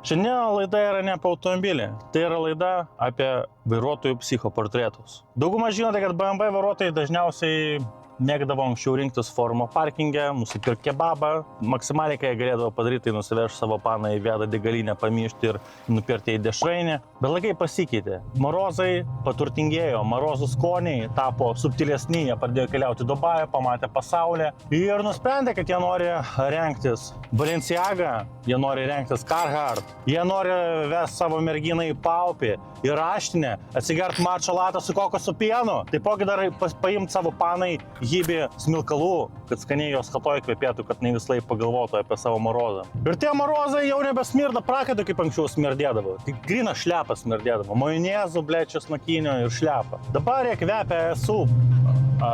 Šiandien laida yra ne apie automobilį, tai yra laida apie vairuotojų psichoportretus. Dauguma žinote, kad BMW vairuotojai dažniausiai mėgdavo anksčiau rinktis forumo parkingę, nusipirkti kebabą, maksimaliai, kai jie galėdavo padaryti, tai nusivežti savo paną į Viedą degalinę, pamyšti ir nupirkti į dešrainę. Bet laikai pasikeitė. Marozai paturtingėjo, marozų skoniai tapo subtilesni, jie pradėjo keliauti į Dubajų, pamatė pasaulį ir nusprendė, kad jie nori rengtis Balenciaga, jie nori rengtis Carhartt, jie nori vesti savo merginą į Paupį, į Raštinę, atsigert matšalatą su kokosu pienu, taipogi dar paimti savo panai hybį smilkalų, kad skaniai jos chatoj kvepėtų, kad ne vislai pagalvotų apie savo marozą. Ir tie marozai jau nebesmirda prakaitų, kaip anksčiau smirdėdavo. Tik grina šlepą smirdėdavo. Majonezų, česnakinio ir šlepą. Dabar jie kvepia SU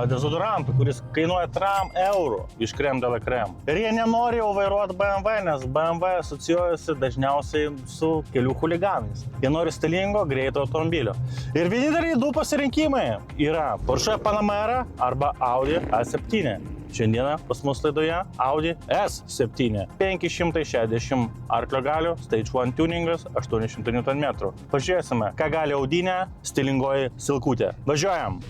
dezodorantų, kuris kainuoja €3 iš Crème de la Crème. Ir jie nenori jau vairuoti BMW, nes BMW asocijuojasi dažniausiai su kelių chuliganais. Jie nori stilingo, greito automobilio. Ir vieninteliai du pasirinkimai yra Porsche Panamera arba Audi A7. Šiandieną pas mus laidoje Audi S7. 560 arklio galių, Stage 1 tuningas, 800 Nm. Pažiūrėsime, ką gali Audinė stilingoji silkutė. Važiuojam!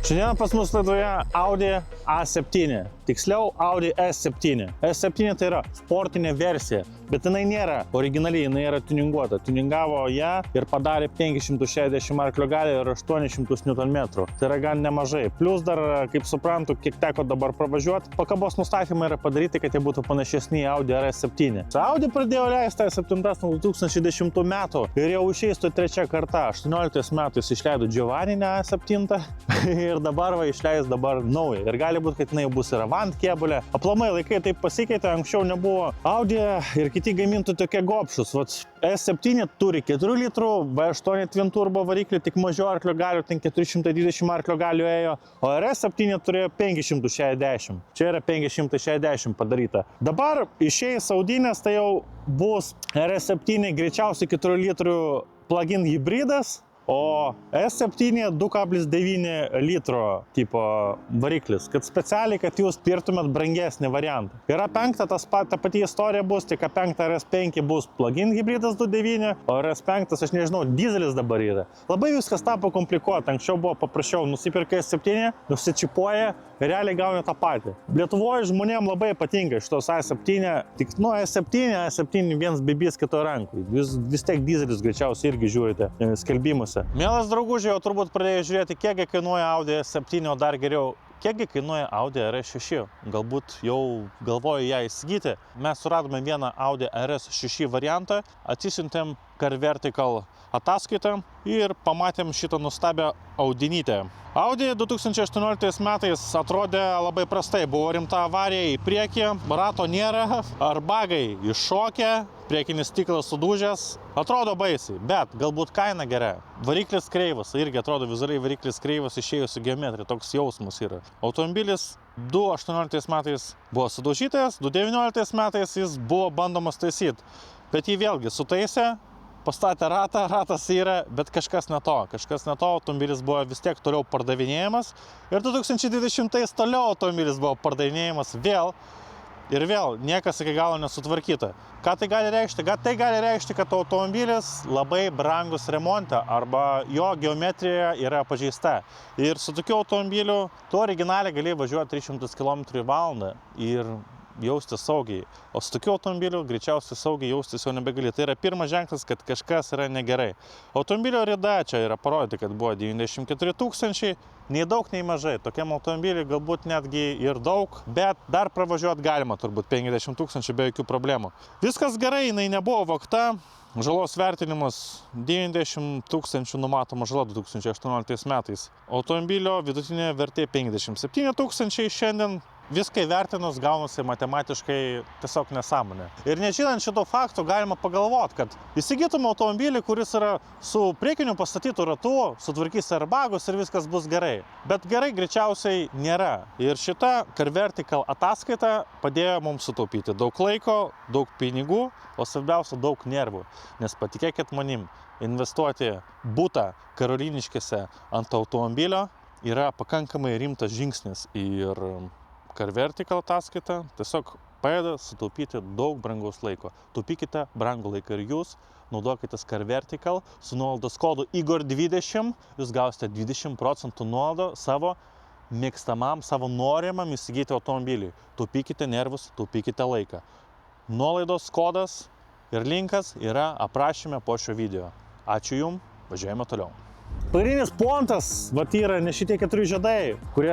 Šiandien pas mus laidoje Audi A7, tiksliau Audi S7. S7 tai yra sportinė versija, bet jinai nėra originaliai, jinai yra tuninguota. Tuningavo ją ir padarė 560 arklio galių ir 800 Nm. Tai yra gan nemažai. Plus dar, kaip suprantu, kiek teko dabar pravažiuoti, pakabos nustatymai yra padaryti, kad jie būtų panašesni į Audi RS7. Audi pradėjo leisti S7 nuo 2010 metų ir jau išeistų trečia karta. 18 metais išleido Giovanninę A7 ir dabar išleis dabar naują. Ir gali būti, kad jinai bus ir Avant kėbulė. Aplamai laikai taip pasikeitė, anksčiau nebuvo Audi ir kiti gamintų tokie gobšus. S7 turi 4 litrų, V8 twin turbo variklį, tik mažiau arklio galių, ten 420 arklio galių ėjo, o RS7 turėjo 560. Čia yra 560 padaryta. Dabar išėjus Audinės, tai jau bus RS7 greičiausiai 4 litrų plug-in hybridas, o S7 2,9 litro tipo variklis, kad specialiai, kad jūs pirtumėt brangesnį variantą. Yra 5, ta pati istorija bus, tik 5 RS5 bus plug-in hybridas 2.9, o RS5, aš nežinau, dizelis dabar yra. Labai viskas tapo komplikuota, anksčiau buvo paprasčiau, nusipirka S7, nusičipuoja, realiai gauni tą patį. Lietuvoje žmonėms labai patinka šitos A7, tik A7 vienas bibys kito rankui. Vis tiek dizelis greičiausiai irgi žiūrite skelbimuose. Mielas draugužiai, jau turbūt pradėjo žiūrėti, kiekgi kainuoja Audi S7, o dar geriau, kiekgi kainuoja Audi RS6. Galbūt jau galvoju ją įsigyti. Mes suradome vieną Audi RS6 variantą, atsisiuntėm Car Vertical ataskaitą ir pamatėm šitą nuostabią Audinytę. Audi 2018 metais atrodė labai prastai, buvo rimta avarija į priekį, rato nėra, arbagai iššokę, priekinis stiklas sudūžęs, atrodo baisiai, bet galbūt kaina gera. Variklis kreivas, irgi atrodo vizualiai variklis kreivas išėjusi geometrija, toks jausmas yra. Automobilis 2018 metais buvo sudaužytas, 2019 metais jis buvo bandomas taisyti, bet jį vėlgi sutaisė, pastatė ratą, ratas yra, bet kažkas ne to, automobilis buvo vis tiek toliau pardavinėjimas ir 2020 toliau automobilis buvo pardavinėjimas vėl ir vėl niekas iki galo nesutvarkyta. Ką tai gali reikšti? Tai gali reikšti, kad automobilis labai brangus remonte arba jo geometrija yra pažeista. Ir su tokiu automobiliu tu originaliai gali važiuoti 300 km/h ir jaustis saugiai. O su tokiu automobiliu greičiausiai saugiai jaustis jau nebegali. Tai yra pirmas ženklas, kad kažkas yra negerai. Automobilio rida čia yra parodyti, kad buvo 94 000, nei daug, nei mažai. Tokiam automobiliui galbūt netgi ir daug, bet dar pravažiuoti galima turbūt 50 000 be jokių problemų. Viskas gerai, jinai nebuvo vogta. Žalos vertinimas 90 000 numatoma žala 2018 metais. Automobilio vidutinė vertė 57 000 šiandien. viską įvertinus gaunasi matematiškai tiesiog nesąmonė. Ir nežinant šito fakto galima pagalvoti, kad įsigytume automobilį, kuris yra su priekiniu pastatytu ratu, sutvarkys airbagus ir viskas bus gerai. Bet gerai greičiausiai nėra. Ir šita CarVertical ataskaita padėjo mums sutaupyti daug laiko, daug pinigų, o svarbiausia daug nervų. Nes patikėkit manim, investuoti butą Karoliniškėse ant automobilio yra pakankamai rimtas žingsnis ir CarVertical ataskaita tiesiog padeda sutaupyti daug brangaus laiko. Taupykite brangų laiką ir jūs, naudokitės CarVertical su nuolaidos kodu IGOR20, jūs gausite 20% nuolaidą savo mėgstamam, savo norimam įsigyti automobilį. Taupykite nervus, taupykite laiką. Nuolaidos kodas ir linkas yra aprašyme po šio video. Ačiū jums, važiuojame toliau. Pagrindinis pontas, vat yra ne šitie 4 žiedai, kurie,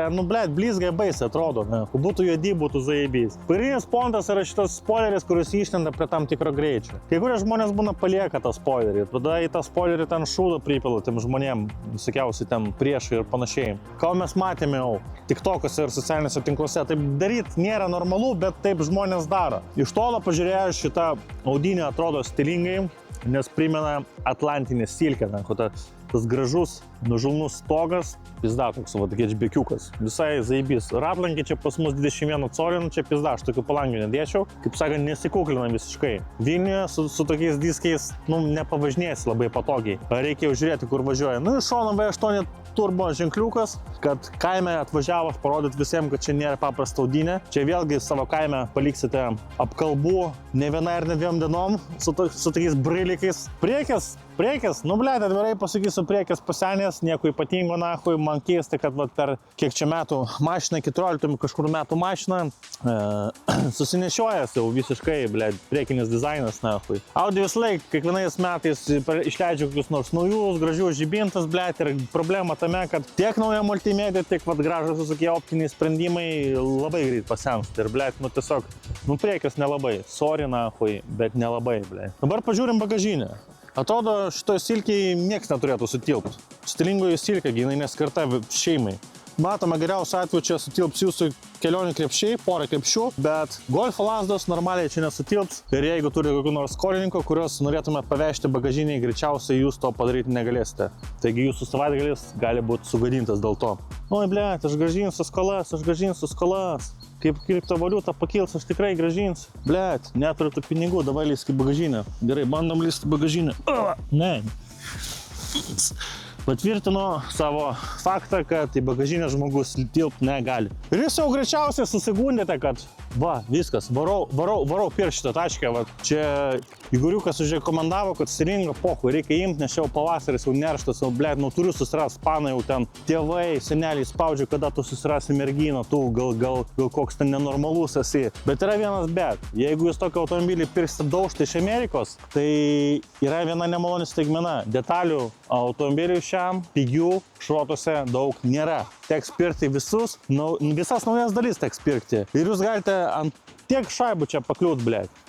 blizgai baisiai atrodo, ne? Būtų juodi, būtų zaibys. Pagrindinis pontas yra šitas spoileris, kuris išlenda prie tam tikro greičio. Kai kurie žmonės būna palieka tą spoilerį, tada į tą spoilerį ten šūdą pripila tiem žmonėm, visokiausiai ten priešai ir panašiai. Ką mes matėme jau TikTok'uose ir socialiniuose tinkluose, taip daryti nėra normalu, bet taip žmonės daro. Iš tolo pažiūrėjau, šitą audinę atrodo stilingai, nes primena Atlantinę silkę, tas gražus, nužulnus stogas, pizda toks, va, tokie žbekiukas. Visai zaibys. Ratlankė čia pas mus 21 colin, čia pizda, aš tokių palangių nedėčiau. Kaip sakant, nesikuklina visiškai. Vilniuje su tokiais diskais, nepavažinėsi labai patogiai. Reikia jau žiūrėti, kur važiuoja. Iš šono V8 turbo ženkliukas, kad kaime atvažiavus parodyti visiems, kad čia nėra paprasta audinė. Čia vėlgi savo kaime paliksite apkalbų ne viena ir ne 2 dienom su tokiais brilikais. Priekis, atvirai pasakysiu, priekis pasenęs, nieko ypatingo, nahui, man keista, kad per kiek čia metų mašina, 14 kažkur metų mašina, susinešiojęs jau visiškai, priekinis dizainas, nahui. Audi vis laik, kiekvienais metais išleidžiu kokius nors naujus, gražius žibintus, ir problema tame, kad tiek nauja multimedija, tiek gražus visokie optiniai sprendimai labai greit pasensta. Ir, tiesiog, priekis nelabai, sorry, nahui, bet nelabai, Dabar pažiūrim bagažinę. Atrodo, šitoj silkiai nieks neturėtų sutilpti. Stilingoji silkė, jinai neskirta šeimai. Matome, geriausiu atveju čia sutilps jūsų kelionių krepšiai, porą krepšių, bet golfo lazdos normaliai čia nesutilps. Ir jeigu turi kokių nors skolininko, kuriuos norėtumėt pavežti bagažiniai, greičiausiai jūs to padaryti negalėsite. Taigi jūsų savaitgalis gali būti sugadintas dėl to. Oi, aš grąžinsiu skolas. Kaip kriptovaliuta pakils, aš tikrai grąžinsiu. Neturiu tų pinigų, davai lįsk į bagažinę. Gerai, bandom lįsti į bagažinę. Ne. Patvirtino savo faktą, kad į bagažinę žmogus tilpti negali. Ir jūs jau greičiausiai susigundėte, kad viskas, varau pirkt šitą taškę. Čia Igoriukas užrekomendavo, kad stilinga pohu, reikia imti, nes jau pavasaris jau nerštas, jau turiu susirasti paną, jau ten tėvai, seneliai spaudžia, kada tu susirasi merginą, tu gal koks ten nenormalus esi. Bet yra vienas bet, jeigu jūs tokį automobilį pirksite daužti iš Amerikos, tai yra viena nemaloni staigmena. Detalių automobilių šiam pigių šrotose daug nėra. Teks pirkti visas naujas dalis teks pirkti. Ir jūs galite ant tiek šaibų čia pakliūt,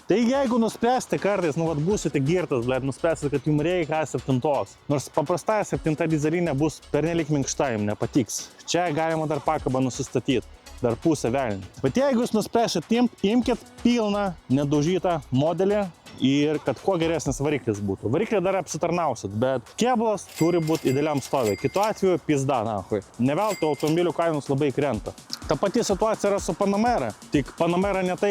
Tai jeigu nuspręsite kartais, būsite girtas, nuspręsite, kad jums reikia A7, nors paprastai 7 dyzelinė bus pernelik minkšta, jums nepatiks. Čia galima dar pakabą nusistatyti, dar pusę velnį. Bet jeigu jūs nuspręsite, imkit pilną, nedaužytą modelį, ir kad kuo geresnis variklis būtų. Variklį dar apsitarnausit, bet kėbulas turi būti idealiam stovė. Kitu atveju pizda, nahui. Neveltui automobilių kainos labai krenta. Ta pati situacija yra su Panamera. Tik Panamera ne tai,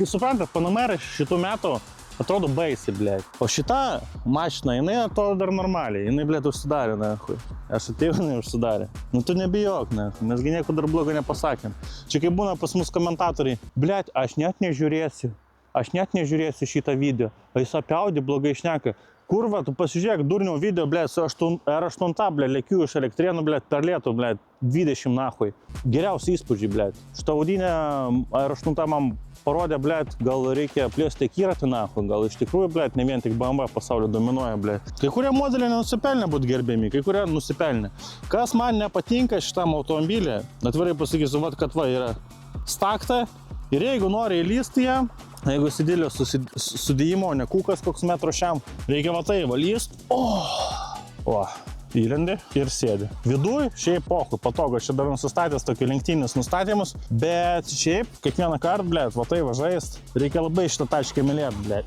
suprantat, Panamera šitų metų atrodo baisiai, O šita mašina, jinai atrodo dar normaliai. Jinai, užsidarė, nahui. Aš atėjau, jinai užsidarė. Tu nebijok, nahui. Mesgi nieko dar blogo nepasakėm. Čia kaip būna pas mus komentatoriai. Aš net nežiūrėsiu šitą video. O jis apie Audi blogai šneka. Kurva, tu pasižiūrėk, durnio video, su R8, lėkiu iš Elektrėnų, per lietų, 20 nahui. Geriausi įspūdžiai, Šitą audinę R8 man parodė, gal reikia plėsti akiratį, nahui. Gal iš tikrųjų, ne vien tik BMW pasaulio dominuoja, Kai kurie modeliai nenusipelnė būti gerbiami, kai kurie nusipelnė. Kas man nepatinka šitam automobilį, atvirai pasakysiu, kad yra stakta ir jeigu nori įlysti ją, jeigu įsidėlio sudėjimo, ne kūkas koks metro šiam, reikia lyst. įlendi ir sėdi. Viduj šiaip pohui, patogu, aš čia dar nusistatęs tokį lenktynės nustatymus, bet šiaip kiekvieną kartą, blėt, va tai važaist, reikia labai šitą tačkę mylėti, blėt.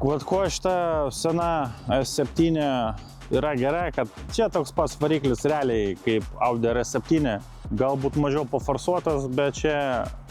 Vat kuo šita sena S7 yra gerai, kad čia toks pats variklis realiai kaip Audi RS7, galbūt mažiau paforsuotas, bet čia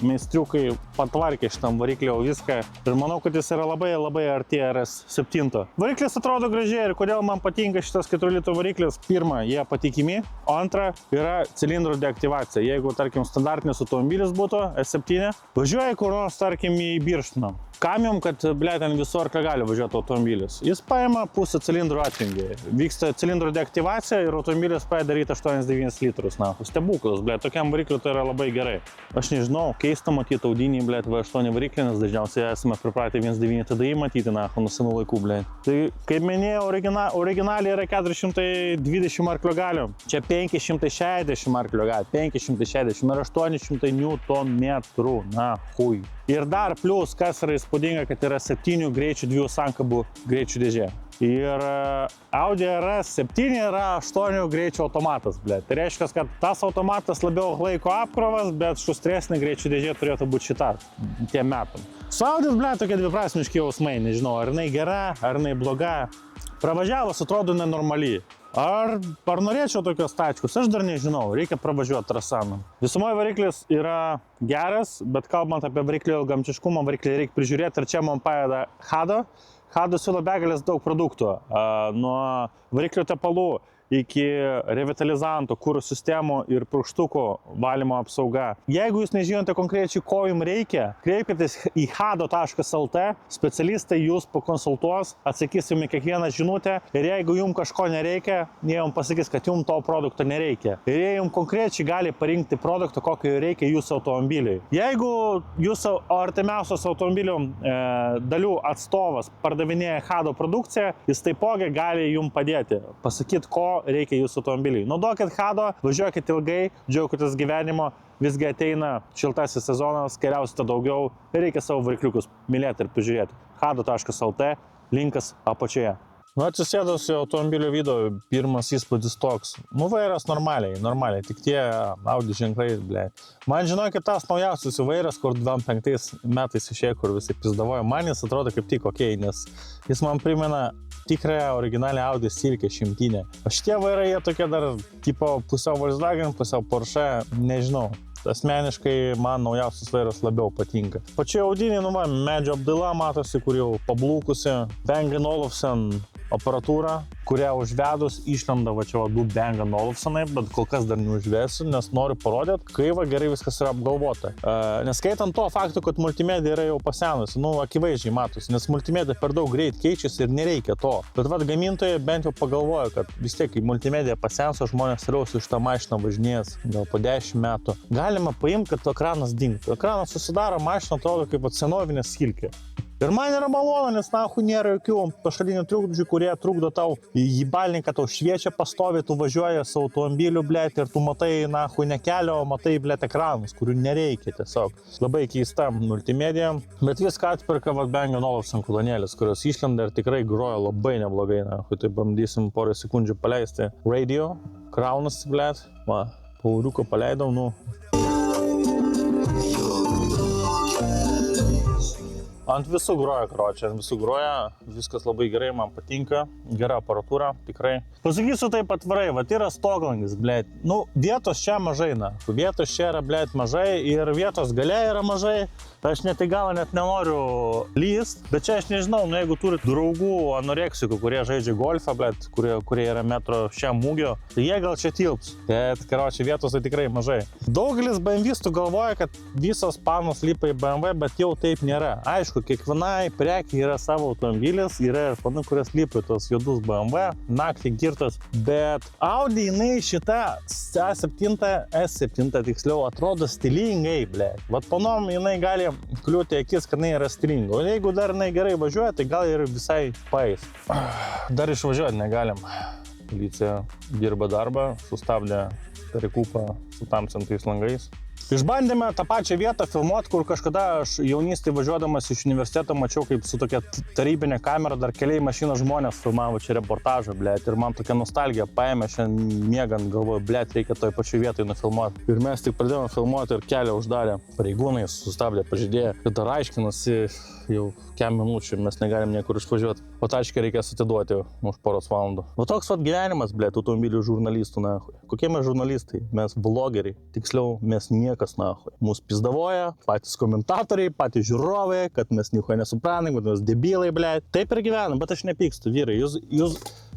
meistriukai patvarkė šitam variklį viską ir manau, kad jis yra labai arti RS7. Variklis atrodo gražiai ir kodėl man patinka šitas 4 litrų variklis. Pirma, jie patikimi, o antra yra cilindrų deaktyvacija. Jeigu, tarkim, standartinis automobilis būtų S7, važiuoja kur nors, tarkim, į Birštoną. Kam jums, kad, blėt, ant visur ką gali važiuoti automobilis? Jis paima pusę cilindrų atjungia. Vyksta cilindrų deaktyvacija ir automobilis pradeda daryti 8-9 litrus. Na, stebuklas, blėt, tokiam varikliu tai yra labai gerai. Aš nežinau, keista matyti Audinį, blėt, V8 variklį, nes dažniausiai esame pripratę 1.9 TDI matyti, na, nuo senų laikų, blėt. Tai, kaip minėjau, originaliai yra 420 arklio galių. Čia 560 arklio galių, 560 ir 800 Nm, na, hui. Ir dar plus, kas yra įspūdinga, kad yra 7 greičių 2 sankabų greičių dėžė. Ir Audi RS7 yra 8 greičių automatas, blėt. Tai reiškia, kad tas automatas labiau laiko apkrovas, bet šustresnė greičių dėžė turėtų būti šita tiem metam. Su Audi, blėt, tokie dviprasmiški jausmai, nežinau, ar jinai gera, ar jinai bloga. Pravažiavus atrodo nenormaliai. Ar norėčiau tokios tačkos? Aš dar nežinau, reikia pravažiuoti trasaną. Visumoje variklis yra geras, bet kalbant apie variklio ilgamčiškumą, variklį reikia prižiūrėti ir čia man padeda Hado. Hado siūlo begalės daug produktų, nuo variklio tepalų iki revitalizantų, kuro sistemų ir purkštukų valymo apsauga. Jeigu jūs nežinote konkrečiai, ko jums reikia, kreipkitės į hado.lt, specialistai jūs pakonsultuos, atsakys jums kiekvieną žinutę ir jeigu jums kažko nereikia, jie jums pasakys, kad jums to produkto nereikia. Ir jie jums konkrečiai gali parinkti produktą, kokio reikia jūsų automobiliui. Jeigu jūsų artimiausios automobilių dalių atstovas pardavinėja Hado produkciją, jis taipogi gali jums padėti, pasakyti, ko reikia jūsų automobiliui. Naudokit Hado, važiuokit ilgai, džiaukitės gyvenimo, visgi ateina šiltasis sezonas, keliausite daugiau ir reikia savo varikliukus mylėti ir prižiūrėti. Hado.lt, linkas apačioje. Nu, atsisėdus į automobilio vidų, pirmas įspūdis toks. Nu, vairas normaliai, tik tie Audi ženklai, blėt. Man žinokit, tas naujausias vairas, kur 25 metais išėjo, kur visi pizdavojo, man jis atrodo kaip tik okei, nes jis man primena tikrąją originalią Audi silkę 100. O šitie vairai, jie tokie dar, tipo, pusiau Volkswagen, pusiau Porsche, nežinau. Asmeniškai man naujausias vairas labiau patinka. Pačioje Audinėje, nu, medžio apdaila matosi, kur jau pablūkusi. Bang & Olufsen aparatūra, kurią užvedus išlenda va čia va du Bang & Olufsenai, bet kol kas dar neužvesiu, nes noriu parodyti, kaip va gerai viskas yra apgalvota. Neskaitant to faktų, kad multimedija yra jau pasenusi, nu, akivaizdžiai matosi, nes multimedija per daug greit keičiasi ir nereikia to. Bet va gamintojai bent jau pagalvoja, kad vis tiek, kai multimedija pasenso, žmonės rausi iš tą mašiną važinės gal po 10 metų. Galima paimti, kad ekranas dingtų. Ekranas susidaro, mašina atrodo kaip senovinė silkė. Ir man yra malonu, nes nahu nėra jokių pašalinių trukdžių, kurie trukdo tau į balninką, tau šviečia pastovi, tu važiuoji su automobiliu, blėt, ir tu matai nahu ne kelio, o matai, blėt, ekranus, kurių nereikia tiesiog. Labai keista multimedija, bet viską atperka va Bang & Olufsen kolonėlės, kurios išlenda ir tikrai groja labai neblogai, nahu, tai bandysim porą sekundžių paleisti. Radio, kraunasi, blėt, va, pauriuką paleidau, nu. Ant visų groja, karočią, ant visų groja, viskas labai gerai, man patinka, gera aparatūra, tikrai. Pasakysiu taip atvarai, va, yra stoglangis, blėt, nu, vietos čia mažai, na, vietos čia yra, blėt, mažai ir vietos gale yra mažai, aš net į galą net nenoriu lyst, bet čia aš nežinau, nu, jeigu turit draugų anoreksikų, kurie žaidžia golfą, blėt, kurie yra metro šiam ūgio, tai jie gal čia tilps, bet, karočią, vietos tai tikrai mažai. Daugelis BMWistų galvoja, kad visos panos lipa į BMW, bet jau taip nėra. Aišku, kiekvienai prekiai yra savo automobilis, yra ir panų, kurias lipa tos juodus BMW, naktį girtas, bet Audi jinai šita S7 tiksliau atrodo stilingai, blėt. Vat panom jinai gali kliūti akis, kad jinai yra stilinga. O jeigu dar jinai gerai važiuoja, tai gal ir visai paeis. Dar išvažiuoti negalim. Policija dirba darbą, sustabdė perikūpą su tamsintais langais. Išbandėme tą pačią vietą filmuoti, kur kažkada aš jaunystėje važiuodamas iš universiteto mačiau, kaip su tokia tarybinė kamera dar keliai mašinos žmonės filmavo čia reportažą, blėt. Ir man tokia nostalgija paėmė šiandien miegant, galvoju, blėt, reikia toj pačioj vietoj nufilmuoti. Ir mes tik pradėjome filmuoti ir kelią uždarė. Pareigūnai sustabdė, pažydėjo. Ir dar aiškinosi jau kem minučių, mes negalim niekur išvažiuoti. O taškę reikės atiduoti už poros valandų. O toks vat gyvenimas, blėt, automobilių žurnalistų, nahui. Kokie mes žurnalistai? Mes vlogeriai. Tiksliau, mes niekas, nahui. Mūsų pizdavoja patys komentatoriai, patys žiūrovai, kad mes nieko nesuprantam, kad mes debilai, blėt. Taip ir gyvenam, bet aš nepykstu, vyrai.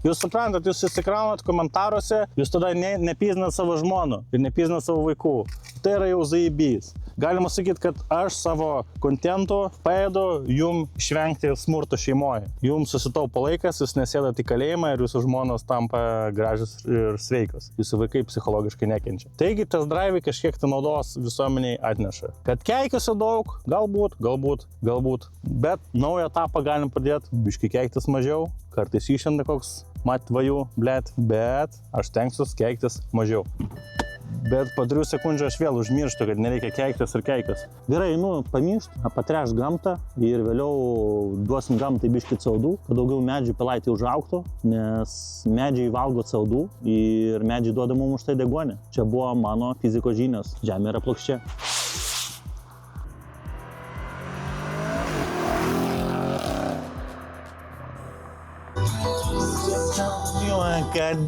Jūs suprantat, jūs įsikraunat komentaruose, jūs tada nepyznat savo žmonų ir nepyznat savo vaikų. Tai yra jau zaibys. Galima sakyti, kad aš savo kontentu paėdu jum išvengti smurto šeimoje. Jums susitaupo laikas, jūs nesėdat į kalėjimą ir jūsų žmonos tampa gražios ir sveikos. Jūsų vaikai psichologiškai nekenčia. Taigi tas drive kažkiek tai naudos visuomeniai atneša. Kad keikiasi daug, galbūt. Bet naują etapą galim pradėti, biškai keiktis mažiau, kartais išenda koks matvajų, blėt, bet aš tenksiuos keiktis mažiau. Bet po 3 sekundžių aš vėl užmirštu, kad nereikia keiktis ir keiktis. Gerai, pamiršt, patreš gamtą ir vėliau duosim gamtai biškį CO2, kad daugiau medžių pilaitį užaugtų, nes medžiai valgo CO2 ir medžiai duoda mums už tai deguonį. Čia buvo mano fizikos žinios. Žemė yra plokščia.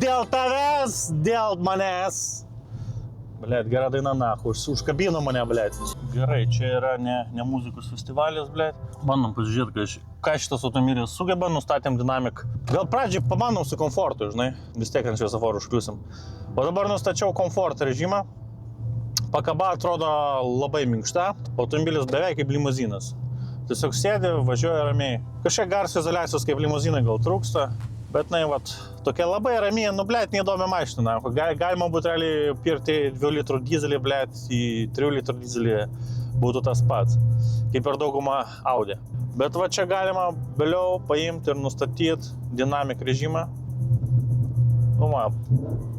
Dėl tavęs, dėl manęs. Blėt, gera daina, nahu, užkabino mane, blėt. Gerai, čia yra ne muzikos festivalis, blėt. Bandom pasižiūrėti, ką šitas automobilis sugeba, nustatėm dinamiką. Gal pradžiai pabandom su komfortu, žinai, vis tiek ant šviesoforų užkliusim. O dabar nustačiau komforto režimą. Pakaba atrodo labai minkšta, automobilis beveik kaip limuzinas. Tiesiog sėdi, važiuoja ramiai. Kažkiek garso izoliacijos kaip limuzinai gal trūksta. Bet, tokia labai ramiai, blėt, neįdomi mašina. Galima būtų realiai pirkti 2 litrų dizelį, blėt, į 3 litrų dizelį būtų tas pats, kaip ir dauguma Audi. Bet va čia galima vėliau paimti ir nustatyti dinamik režimą.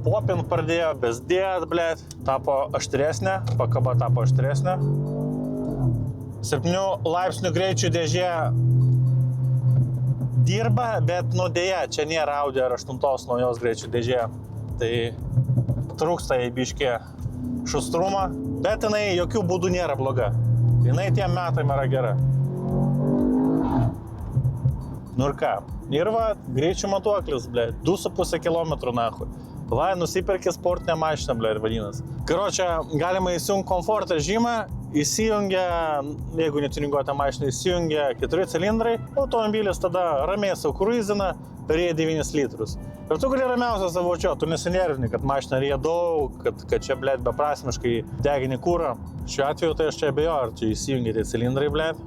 Popin pradėjo, bezdėt, blėt, tapo aštresnė, pakaba tapo aštresnė. 7 laipsnių greičių dėžė dirba, bet dėja, čia nėra Audi R8 naujos greičių dėžė. Tai trūksta į biškį šustrumą, bet jinai jokių būdų nėra bloga. Jinai tiem metam yra gera. Ir ką? Ir va, greičių matuoklis, blė, 2,5 km nahui. Va, nusipirkė sportinę mašiną, blė, ir vadinas. Karočią, galima įsijungti komforto režimą, įsijungia, jeigu netuninguota mašina, įsijungia 4 cilindrai, automobilis tada ramiai sau kruizina, rėja 9 litrus. Ir tu gali ramiausiai savočiuoti, tu nesinervini, kad mašina rėja daug, kad čia, blėt, beprasmiškai degini kūrą. Šiuo atveju tai aš čia abejoju, ar čia įsijungia tie cilindrai, blėt.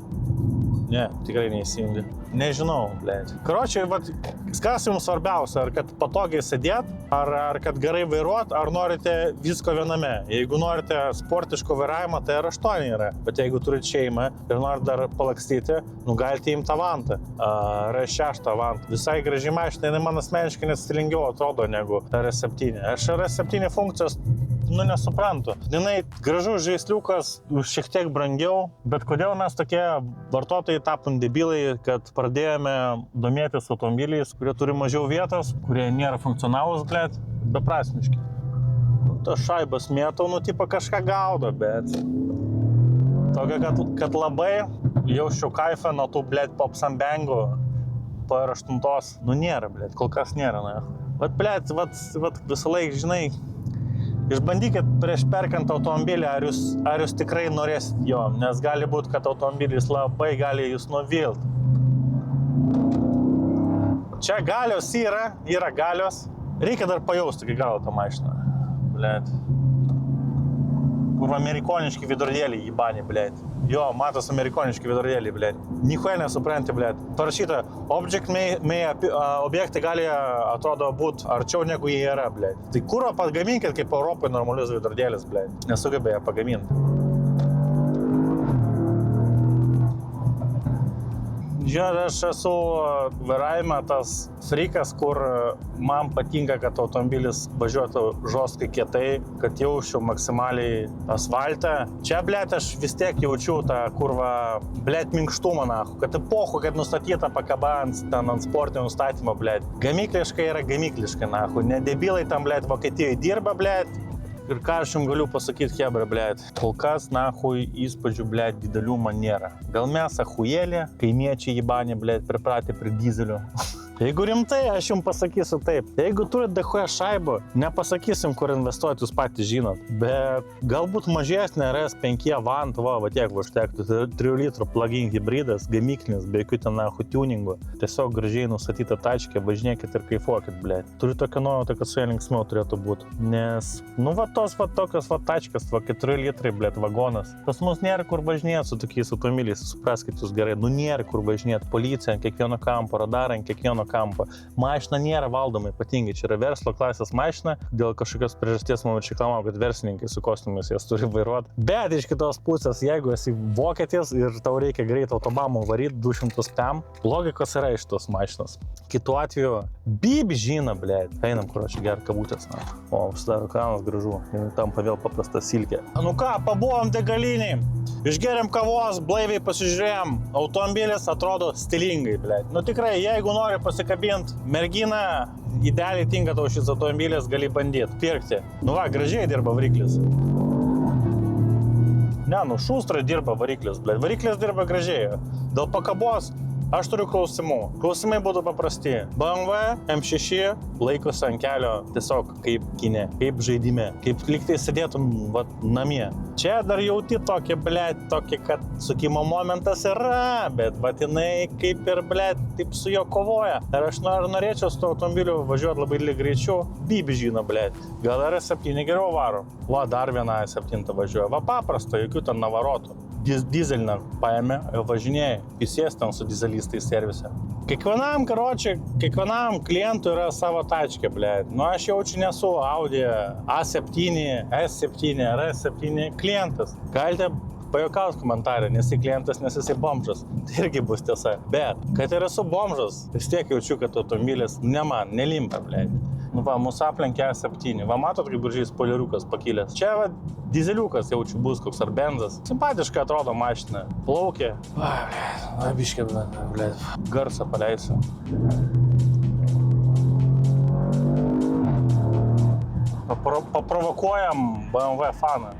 Ne, tikrai neįsijungia. Nežinau, blėt. Karočiai, kas jums svarbiausia, ar kad patogiai sėdėt, ar kad gerai vairuot, ar norite visko viename. Jeigu norite sportiško vairavimo, tai R8 yra. Bet jeigu turite šeimą ir norite dar palakstyti, galite imti Avantą. R6 Avantą. Visai graži mašina, jinai man asmeniškai nestilingiau atrodo negu R7. Aš R7 funkcijos nesuprantu. Jinai gražus žaisliukas, šiek tiek brangiau, bet kodėl mes tokie vartotojai tapom debilai, kad pradėjome domėtis automobiliais, kurie turi mažiau vietos, kurie nėra funkcionalūs, blėt, beprasmiški. Tas šaibas mėtau, tipo kažką gaudo, bet tokia, kad labai jausčiau kaifą nuo tų, blėt, popsambengų po R8. Nėra, blėt, kol kas nėra, Vat, blėt, visą laiką, žinai, išbandykit prieš perkant automobilį, ar jūs tikrai norėsit jo, nes gali būti, kad automobilis labai gali jūs nuvilt. Čia galios yra galios. Reikia dar pajausti iki galo tą mašiną. Blėt. Kur amerikoniški vidurdėliai įbanė, blėt. Jo, matos amerikoniški vidurdėliai, blėt. Nichuoja nesupranti, blėt. Parašyta, objektai gali, atrodo, būti arčiau negu jie yra, blėt. Tai kuro pagaminkit kaip Europai normalius vidurdėlis, blėt. Nesugebėjo pagaminti. Žinot, aš esu vairavime tas frikas, kur man patinka, kad automobilis važiuotų žostkai kietai, kad jausčiau maksimaliai asfaltą. Čia, blėt, aš vis tiek jaučiu tą kurvą, blėt, minkštumą, nahu, kad epochu, kad nustatyta pakaba ant sportinio nustatymo, blėt. Gamykliškai yra gamykliškai, nahu, ne debilai tam, blėt, Vokietijoje dirba, blėt. Ir ką aš jums galiu pasakyti, hebra, blėt, kol kas, nahui, įspūdžių, blėt, didelių man nėra. Gal mes ahuėlė, kaimiečiai Jibane, blėt, pripratę prie dyzelių. Jeigu rimtai, aš jums pasakysiu taip. Jeigu turite DH šaibą, nepasakysim, kur investuoti, jūs patys žinot. Bet galbūt mažesnė RS5 Avant, va tiek užtektų. 3 litrų plug-in hybridas, gamyklinis, be jokių ten nahu tuningų. Tiesiog gražiai nustatyta tačkė, važinėkit ir kaifuokit, blėt. Turiu tokią nuojautą, kad su ja linksmiau turėtų būti. Nes, nu va tos va tokios va tačkės, va 4 litrai, blėt, vagonas. Pas mus nėra kur važinėti su tokiais automobiliais, supraskit jūs gerai. Nu nėra kur važinėti, policija ant kiekvieno kampo, radarą ant kiekvieno kampo. Mašina nėra valdoma ypatingai, čia yra verslo klasės mašina, dėl kažkokios priežasties man čia klamau, kad verslininkai su kostiumais jas turi vairuoti. Bet iš kitos pusės, jeigu esi vokietis ir tau reikia greit autobamų varyti 200 pm, logikos yra iš tos mašinos. Kitu atveju, bibi žina, blėt, einam, kur aš gerą kabutės, na. O, užsidaro kranas gražu, tampa vėl paprasta silkė. Nu ką, pabuvom degaliniai, išgeriam kavos, blaiviai pasižiūrėjom, automobilis atrodo stilingai, blėt. Nu tikrai, jeigu nori pasikabinti merginą, idealiai tinka tau šis automobilis, gali bandyti, pirkti. Nu va, gražiai dirba variklis. Ne, nu šustrai dirba variklis, blėt. Variklis dirba gražiai. Dėl pakabos aš turiu klausimų. Klausimai būtų paprasti. BMW M6 laikosi ant kelio tiesiog kaip kine, kaip žaidime, kaip lygtai sėdėtum vat, namie. Čia dar jauti tokį, blėt, tokį, kad sukimo momentas yra, bet vat jinai kaip ir, blėt, taip su jo kovoja. Ir aš norėčiau su to automobiliu važiuoti labai dideliu greičiu. Bibi žino, blėt. Gal R7 geriau varo. Va, dar viena R7 važiuoja. Va, paprasto, jokių ten navarotų. Dizelinę paėmė, važinėjai, pisės ten su dizelistais servise. Kiekvienam, kiekvienam klientui yra savo tačkė, blėt. Nu, aš jaučiu nesu Audi A7, S7, RS7 klientas. Galite pajuokauti komentarą, nes jis klientas, nes jisai bomžas. Tai irgi bus tiesa. Bet, kad ir esu bomžas, vis tiek jaučiu, kad automobilis ne man, nelimpa, blėt. Nu va, mūsų aplenkė A7. Va, matot, kaip gražiai spoileriukas pakilęs. Čia va, dizeliukas jaučiu bus koks ar benzas. Simpatiškai atrodo mašina. Plaukė. Va, biškė, blėt. Garsą paleisiu. Paprovokuojam BMW faną.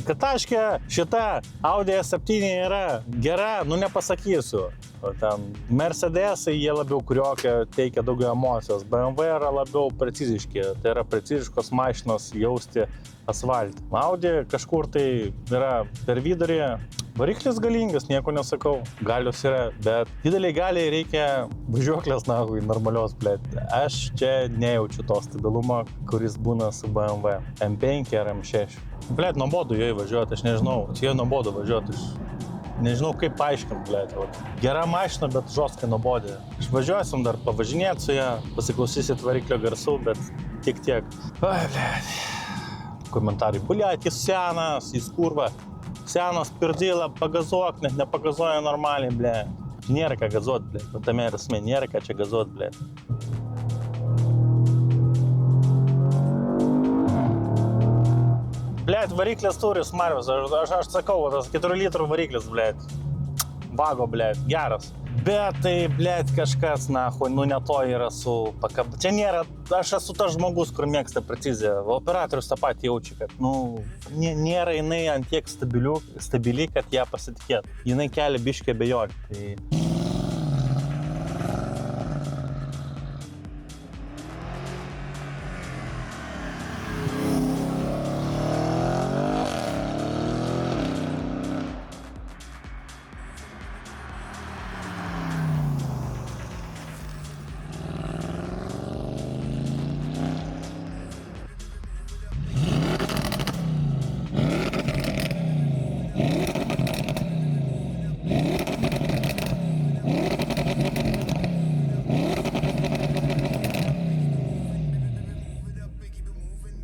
Kad taškė šita Audi A7 yra gera, nu nepasakysiu. O ten Mercedesai, jie labiau kuriokia, teikia daugiau emocijos. BMW yra labiau preciziški, tai yra preciziškos mašinos jausti asfaltą. Audi kažkur tai yra per vidurį. Variklis galingas, nieko nesakau, galios yra, bet dideliai galiai reikia važiuoklės, nahui, normalios, blėt. Aš čia nejaučiu to stabilumo, kuris būna su BMW M5 ar M6. Blėt, nuobodu joje važiuoti, aš nežinau, joje nuobodu važiuoti, nežinau kaip paaiškinti, blėt. Gera mašina, bet žostkai nuobodė. Išvažiuosim dar pavažinėti su ją, pasiklausysit variklio garsų, bet tik tiek. Ai, blėt. Komentarai, blėt, jis senas, jis kurva. Senas pirdėlą, pagazuok, net nepagazuoja normaliai, blėt. Nėra ką gazuot, blėt. Tame ir esmė, nėra ką čia gazuot, blėt. Blėt, variklis turi smarvės, aš sakau, tas 4 litrų variklis, blėt. Vago, blėt, geras. Bet tai, blėt, kažkas, nahu, nu ne to yra su pakab... Čia nėra, aš esu tas žmogus, kur mėgsta preciziją. Operatorius tą patį jaučia, kad, nu, nėra jinai ant tiek stabili, kad ją pasitikėt. Jinai kelia biškį abejonę. Tai...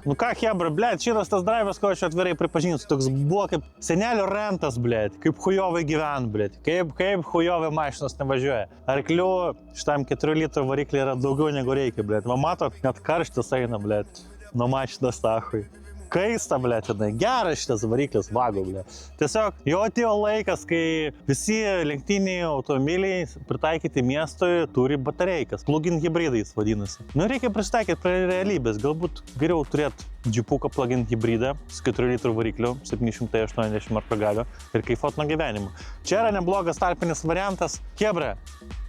Nu ką, hebra, blėt, šitas tas drive'as, ko aš atvirai pripažinsiu, toks buvo kaip senelio rentas, blėt, kaip hujovai gyvent, blėt, kaip hujovai mašinos nevažiuoja. Arklių šitam 4 litrų variklį yra daugiau negu reikia, blėt. Va matot, net karštis eina, blėt, nuo mašinos tachui. Kaista, blėt, geras šitas variklis, vago, blėt. Tiesiog jau atėjo laikas, kai visi lenktyniniai automobiliai pritaikyti miestui turi batereikas. Plug-in hybridais vadinasi. Nu, reikia prisitaikyti prie realybės. Galbūt geriau turėti džipuką plug-in hybridą su 4 litrų varikliu, 780 arba galio ir kaifot nuo gyvenimo. Čia yra neblogas tarpinis variantas. Hebra,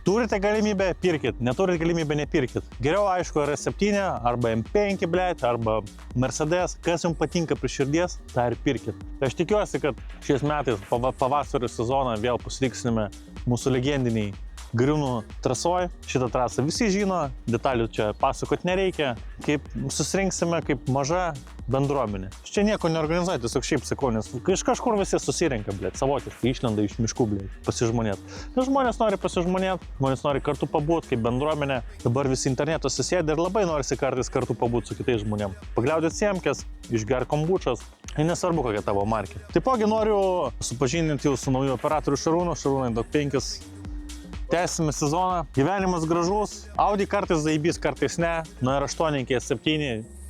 turite galimybę, pirkit, neturite galimybę, nepirkit. Geriau, aišku, R7 arba M5, blėt, arba Mercedes, kas jums patinka prie širdies, tą ir pirkit. Aš tikiuosi, kad šiais metais pavasario sezoną vėl pasitiksime mūsų legendiniai Griūnų trasoj. Šitą trasą visi žino, detalių čia pasakot nereikia, kaip susirinksime kaip maža bendruomenė. Čia nieko neorganizuoja, tiesiog šiaip sakau, nes iš kažkur visi susirenka, blėt, savotiškai išlenda iš miškų, blėt, pasižmonėt. Nes žmonės nori pasižmonėt, žmonės nori kartu pabūt kaip bendruomenė. Dabar visi internetuose sėdi ir labai norisi kartais kartu pabūt su kitais žmonėm. Pagliaudėt siemkės, išger kombučas. Ir nesvarbu, kokia tavo markė. Taipogi noriu supažindinti jūs su nauju operatoriu Šarūnu. Šarūnai Dog 5. Tęsime sezoną. Gyvenimas gražus. Audi kartais zaibys, kartais ne. Nuo R8 iki S7.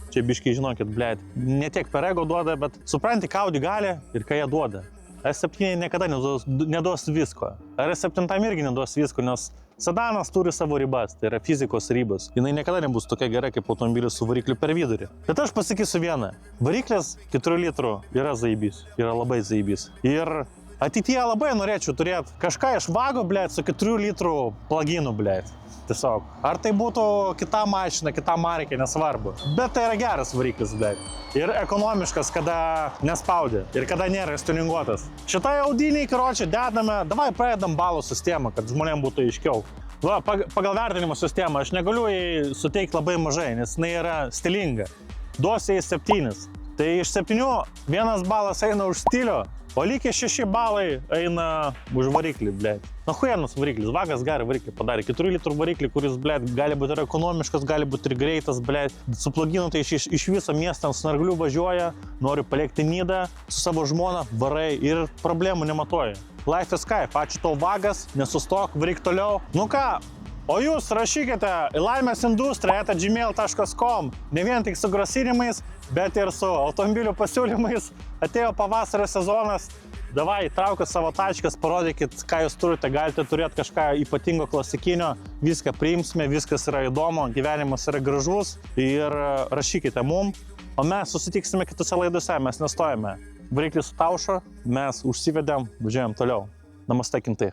Čia biškai žinokit, blėt. Ne tiek per ego duoda, bet supranti, ką Audi gali ir ką jie duoda. S7 niekada neduos visko. R7 irgi neduos visko, nes sedanas turi savo ribas, tai yra fizikos ribos. Jis niekada nebus tokia gera kaip automobilis su varikliu per vidurį. Bet aš pasakysiu vieną. Variklis 4 litrų yra zaibys. Yra labai zaibys. Ir ateityje labai norėčiau turėti kažką iš vago, blėt, su 4 litrų pluginu, blėt. Tiesiog. Ar tai būtų kita mašina, kita markė, nesvarbu. Bet tai yra geras variklis, blėt. Ir ekonomiškas, kada nespaudė. Ir kada nėra tuninguotas. Šitai audiniai, karočią, dedame, davai pradedam balų sistemą, kad žmonėms būtų aiškiau. Va, pagal vertinimo sistemą aš negaliu jai suteikti labai mažai, nes jinai yra stilinga. Duosiu jai 7. Tai iš 7 vienas balas eina už stilių, o likę 6 balai eina už variklį, blėt. Na huienus variklis, vagas gerą variklį padarė. 4 litrų variklį, kuris, blėt, gali būti ir ekonomiškas, gali būti ir greitas, blėt. Su pluginu tai iš viso miestą ant snarglių važiuoja, nori palikti Nidą su savo žmona, varai ir problemų nematoji. Life is Skype, ačiū tau vagas, nesustok, varyk toliau. Nu ką? O jūs rašykite laimėsindustrija@gmail.com, ne vien tik su grasinimais, bet ir su automobilių pasiūlymais. Atėjo pavasario sezonas, davai, traukit savo tačkas, parodykit, ką jūs turite, galite turėti kažką ypatingo klasikinio, viską priimsime, viskas yra įdomu, gyvenimas yra gražus ir rašykite mum, o mes susitiksime kitose laidose, mes nestojame. Variklis sutaušo, mes užsivedėm, važiuojam toliau. Namaste kintai.